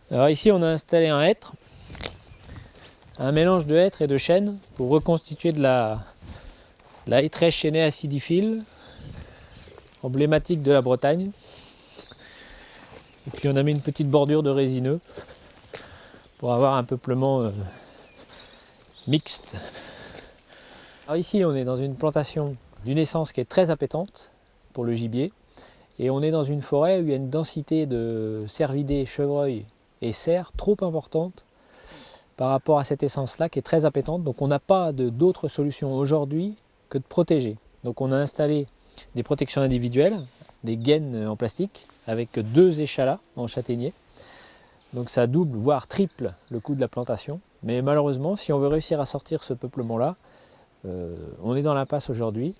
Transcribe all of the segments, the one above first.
Alors ici on a installé un hêtre, un mélange de hêtre et de chêne pour reconstituer de la hêtraie chaînée acidiphile, emblématique de la Bretagne. Et puis on a mis une petite bordure de résineux pour avoir un peuplement mixte. Alors ici on est dans une plantation d'une essence qui est très appétante pour le gibier, et on est dans une forêt où il y a une densité de cervidés, chevreuils et cerfs trop importante par rapport à cette essence-là qui est très appétante. Donc on n'a pas d'autre solution aujourd'hui que de protéger. Donc on a installé des protections individuelles, des gaines en plastique avec 2 échalas en châtaignier. Donc ça double, voire triple le coût de la plantation. Mais malheureusement, si on veut réussir à sortir ce peuplement-là, on est dans l'impasse aujourd'hui,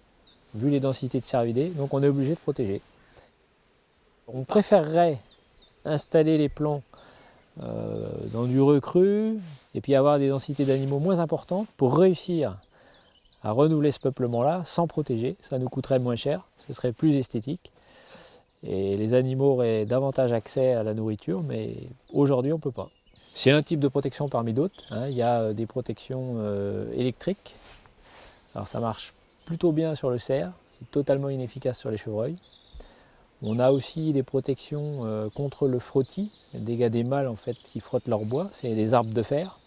vu les densités de cervidés, donc on est obligé de protéger. On préférerait installer les plants dans du recru et puis avoir des densités d'animaux moins importantes pour réussir à renouveler ce peuplement-là sans protéger. Ça nous coûterait moins cher, ce serait plus esthétique et les animaux auraient davantage accès à la nourriture, mais aujourd'hui on ne peut pas. C'est un type de protection parmi d'autres, hein. Il y a des protections électriques. Alors ça marche plutôt bien sur le cerf, c'est totalement inefficace sur les chevreuils. On a aussi des protections contre le frottis, les dégâts des mâles en fait qui frottent leur bois, c'est des arbres de fer.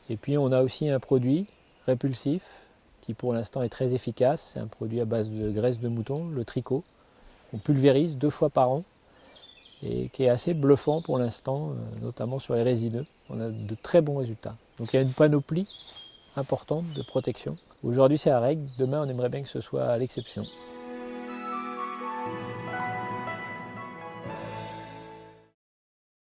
Et puis on a aussi un produit répulsif qui pour l'instant est très efficace, c'est un produit à base de graisse de mouton, le tricot, qu'on pulvérise 2 fois par an et qui est assez bluffant pour l'instant, notamment sur les résineux. On a de très bons résultats. Donc il y a une panoplie importante de protection. Aujourd'hui c'est la règle, demain on aimerait bien que ce soit l'exception.